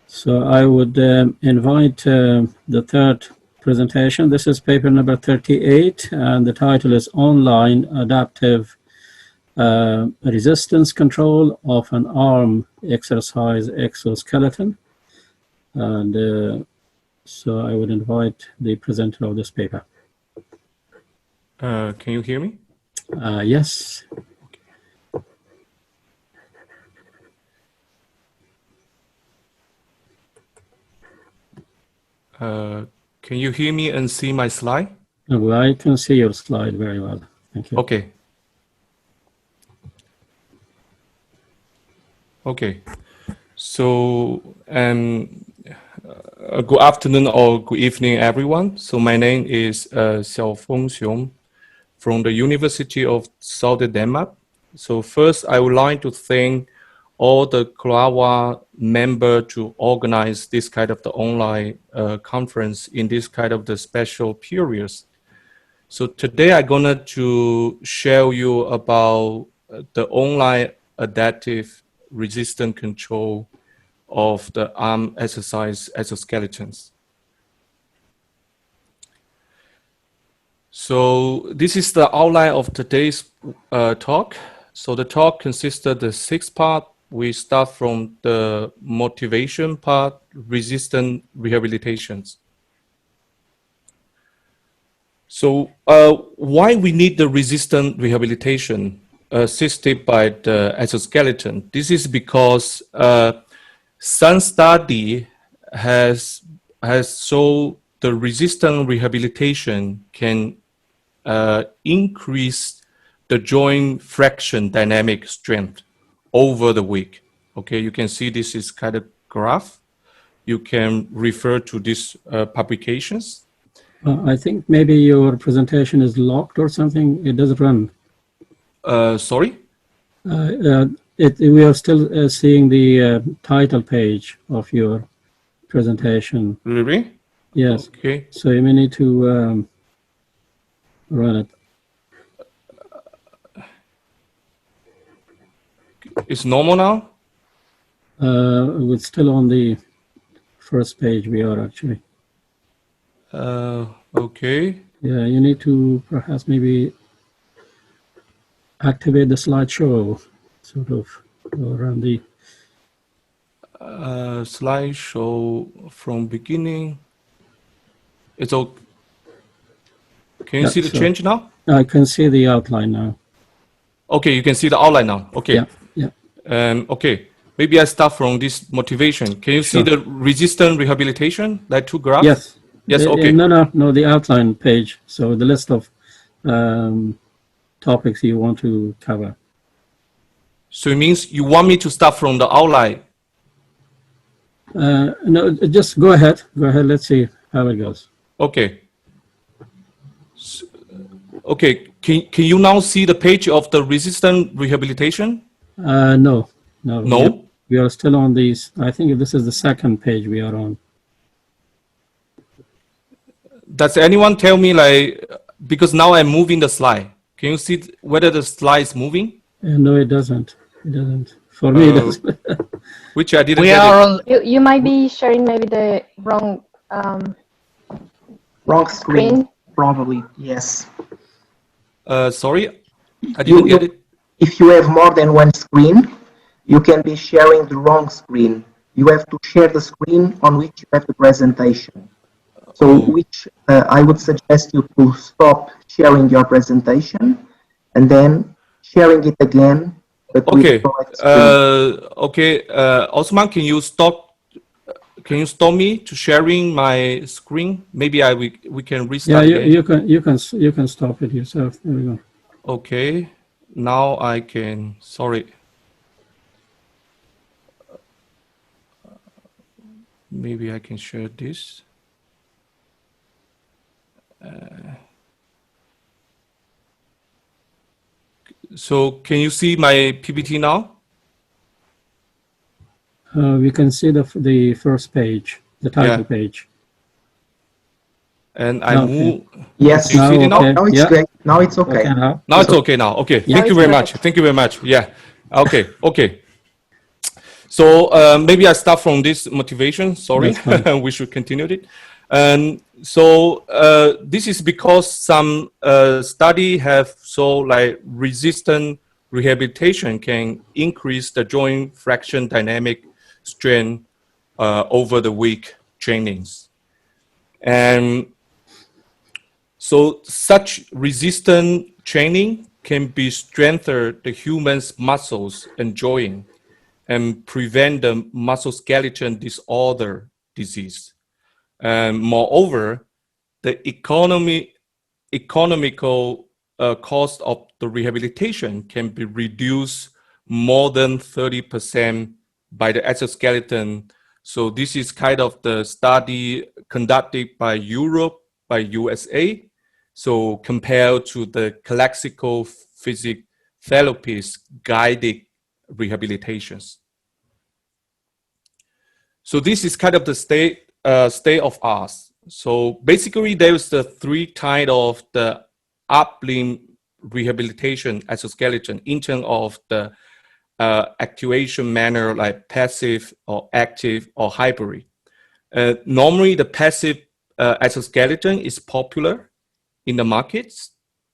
So I would invite the third presentation. This is paper number 38, and the title is Online Adaptive Resistance Control of an Arm Exercise Exoskeleton. And so I would invite the presenter of this paper. Can you hear me? Yes. Can you hear me and see my slide? Well, I can see your slide very well. Thank you. Okay. Okay. So, good afternoon or good evening, everyone. So my name is Xiong from the University of Southern Denmark. So first, I would like to thank all the CLAWA member to organize this kind of the online conference in this kind of the special periods. So today I'm gonna to share you about the online adaptive resistance control of the arm exercise exoskeletons. So this is the outline of today's talk. So the talk consists of the 6 parts. We start from the motivation part, resistance rehabilitations. So why we need the resistance rehabilitation assisted by the exoskeleton? This is because some study has shown the resistance rehabilitation can increase the joint flexion dynamic strength over the week. Okay, you can see this is kind of graph. You can refer to these publications. I think maybe your presentation is locked or something. It doesn't run. Sorry? We are still seeing the title page of your presentation. Really? Yes. Okay. So you may need to run it. It's normal now? It's still on the first page we are actually. Okay. Yeah, you need to perhaps maybe activate the slideshow, sort of, around the... slideshow from beginning. It's okay. Can you see the change now? I can see the outline now. Okay, you can see the outline now. Okay. Yeah. Okay, maybe I start from this motivation. Can you see the resistance rehabilitation, like 2 graphs? Yes. Yes, okay. No, the outline page. So the list of topics you want to cover. So it means you want me to start from the outline? No, just go ahead. Go ahead. Let's see how it goes. Okay. So, okay, can you now see the page of the resistance rehabilitation? No. No? We are still on these. I think this is the second page we are on. Does anyone tell me, like, because now I'm moving the slide. Can you see whether the slide is moving? No, it doesn't. It doesn't. For me, it doesn't. Which I didn't we get are it. on. You might be sharing maybe the wrong screen. Probably, yes. Sorry, I didn't get it. If you have more than one screen, you can be sharing the wrong screen. You have to share the screen on which you have the presentation. So which I would suggest you to stop sharing your presentation and then sharing it again. But Okay. Okay. Osman, can you stop me to sharing my screen? Maybe we can restart. Yeah, you can stop it yourself. There we go. Okay. Now I can. Sorry. Maybe I can share this. So can you see my PPT now? We can see the first page, the title page. And I move. Yes. You see it now? Now it's great. Now it's okay. Now it's okay now. Okay. Thank you very much. Thank you very much. Yeah. Okay. Okay. So maybe I start from this motivation. Sorry, That's fine. we should continue it. And so this is because some study have so like resistant rehabilitation can increase the joint fraction dynamic strength over the week trainings. And so such resistant training can be strengthen the human's muscles and joint and prevent the musculoskeletal disorder disease. And moreover, the economical cost of the rehabilitation can be reduced more than 30% by the exoskeleton. So this is kind of the study conducted by Europe, by USA. So compared to the classical physical therapies guided rehabilitations. So this is kind of the state of art. So basically there's the three kind of the up limb rehabilitation exoskeleton in terms of the actuation manner like passive or active or hybrid. Normally the passive exoskeleton is popular in the markets,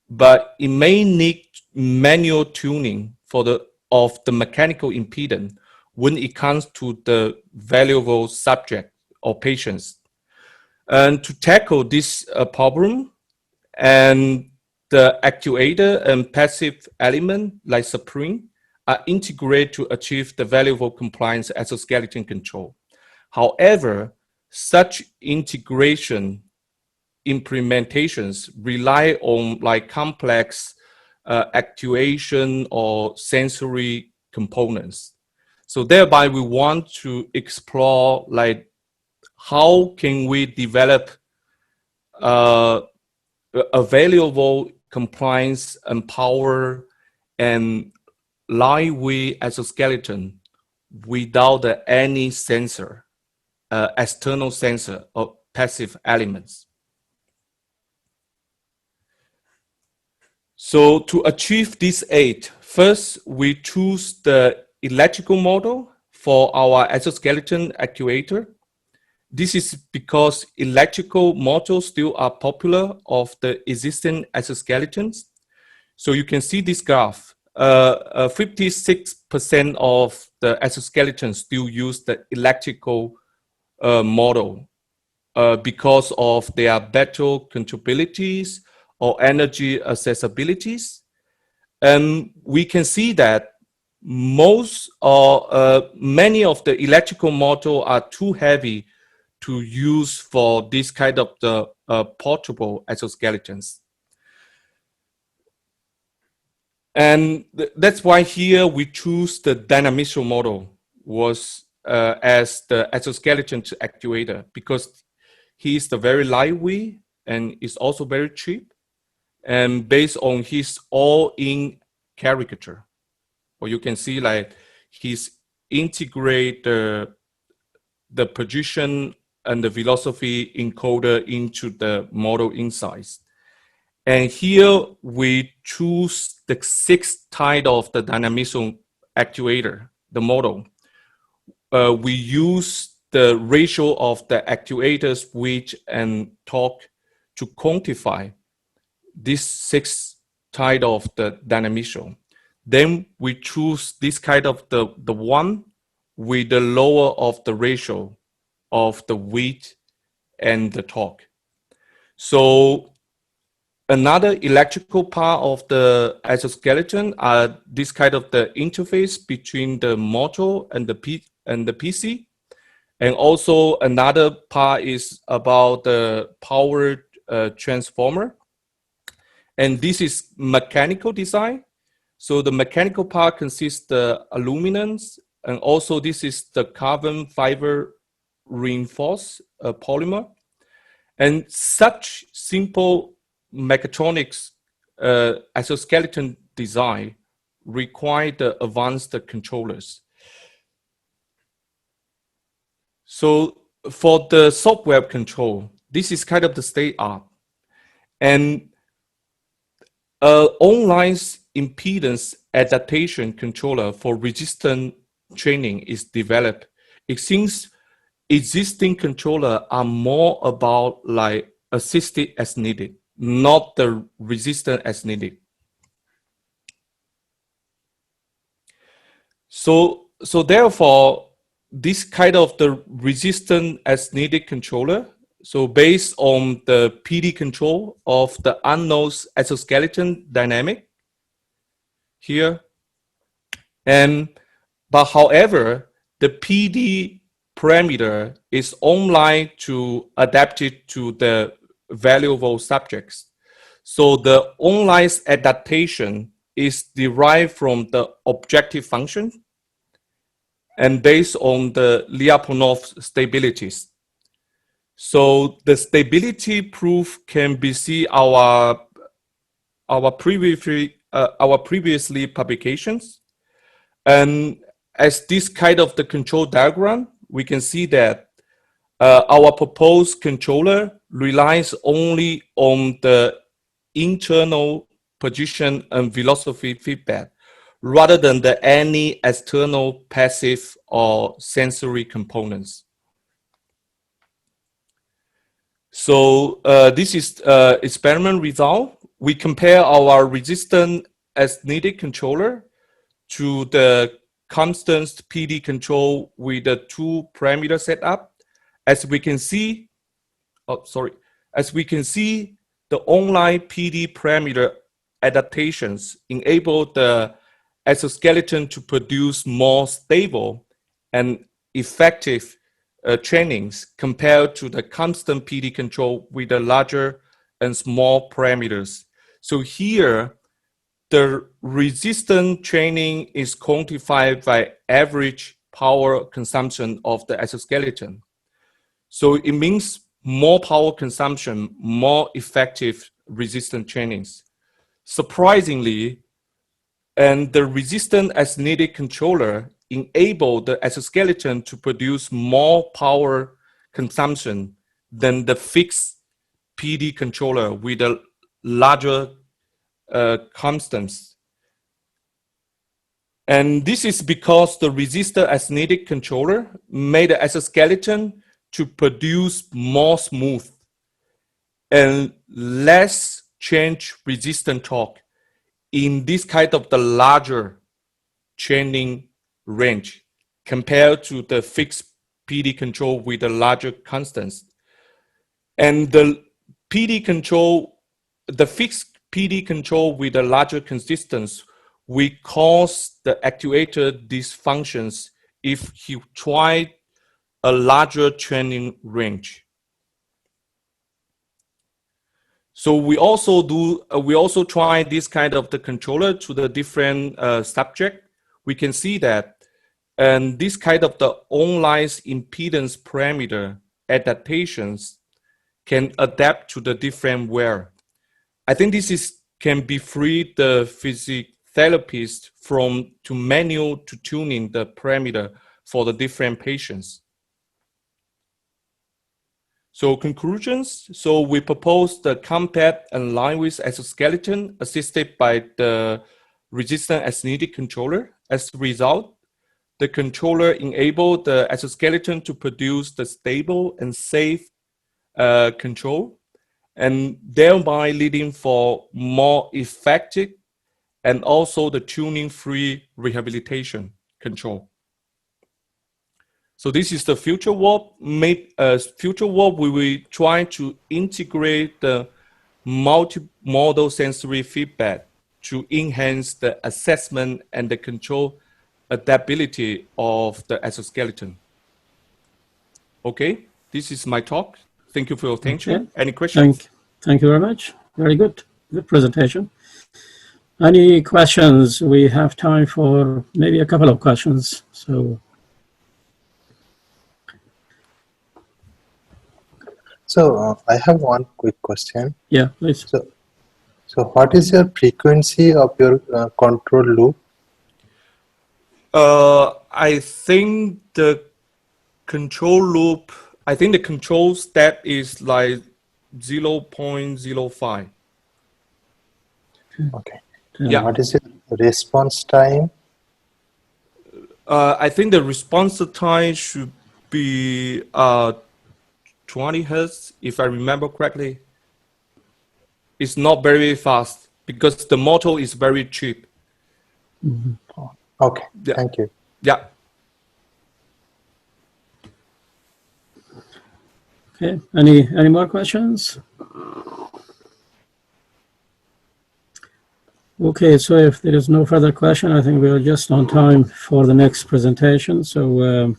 but it may need manual tuning for of the mechanical impedance when it comes to the valuable subject or patients. And to tackle this problem, and the actuator and passive element like spring are integrated to achieve the valuable compliance exoskeleton control. However, such integration implementations rely on like complex actuation or sensory components. So thereby we want to explore like how can we develop available compliance and power and lightweight exoskeleton without any sensor, external sensor or passive elements. So to achieve this aid, first we choose the electrical model for our exoskeleton actuator. This is because electrical models still are popular of the existing exoskeletons. So you can see this graph. 56% of the exoskeletons still use the electrical model because of their better controllabilities or energy accessibilities. And we can see that most or many of the electrical models are too heavy to use for this kind of the portable exoskeletons. And that's why here we choose the Dynamical Model was as the exoskeleton actuator, because he is the very lightweight and is also very cheap, and based on his all-in caricature, or you can see like he's integrate the position and the velocity encoder into the model insights. And here we choose the 6th type of the dynamical actuator, the model. We use the ratio of the actuators, weight and torque to quantify this 6th type of the dynamical. Then we choose this kind of the one with the lower of the ratio of the weight and the torque. So another electrical part of the exoskeleton are this kind of the interface between the motor and the PC. And also another part is about the power transformer. And this is mechanical design. So the mechanical part consists the aluminum, and also this is the carbon fiber reinforced polymer. And such simple mechatronics exoskeleton design require the advanced controllers. So for the software control, this is kind of the state art. And online impedance adaptation controller for resistant training is developed, it seems existing controllers are more about like assisted as needed, not the resistant as needed. So therefore, this kind of the resistant as needed controller, so based on the PD control of the unknown exoskeleton dynamic here, but however, the PD parameter is online to adapt it to the valuable subjects. So the online adaptation is derived from the objective function and based on the Lyapunov stabilities. So the stability proof can be seen our previously publications. And as this kind of the control diagram, we can see that our proposed controller relies only on the internal position and velocity feedback rather than any external passive or sensory components. So this is experiment result. We compare our resistant as needed controller to the constant PD control with the two parameter setup. As we can see, the online PD parameter adaptations enable the exoskeleton to produce more stable and effective trainings compared to the constant PD control with the larger and small parameters. So here, the resistance training is quantified by average power consumption of the exoskeleton. So it means more power consumption, more effective resistance trainings. Surprisingly, and the resistance as needed controller enable the exoskeleton to produce more power consumption than the fixed PD controller with a larger constants. And this is because the resistor as needed controller made the exoskeleton to produce more smooth and less change resistant torque in this kind of the larger training range compared to the fixed PD control with the larger constants. And the PD control, the fixed PD control with a larger consistence will cause the actuator dysfunctions if he tried a larger training range. So we also try this kind of the controller to the different subject. We can see that, and this kind of the online impedance parameter adaptations can adapt to the different wear. I think this can be free the physiotherapist from to manual to tuning the parameter for the different patients. So conclusions. So we propose the compact and line width exoskeleton assisted by the resistant as needed controller. As a result, the controller enabled the exoskeleton to produce the stable and safe control, and thereby leading for more effective and also the tuning-free rehabilitation control. So this is the future work. Future work, we will try to integrate the multi-modal sensory feedback to enhance the assessment and the control adaptability of the exoskeleton. Okay, this is my talk. Thank you for your attention. Okay. Any questions? Thank you very much. Very good. Good presentation. Any questions? We have time for maybe a couple of questions. So I have one quick question. Yeah, please. So what is your frequency of your control loop? I think the control loop, I think the control step is like 0.05. Okay. Yeah. What is your response time? I think the response time should be 20 hertz, if I remember correctly. It's not very fast because the model is very cheap. Okay, Yeah. thank you. Yeah. Okay, any more questions? Okay, so if there is no further question, I think we are just on time for the next presentation. So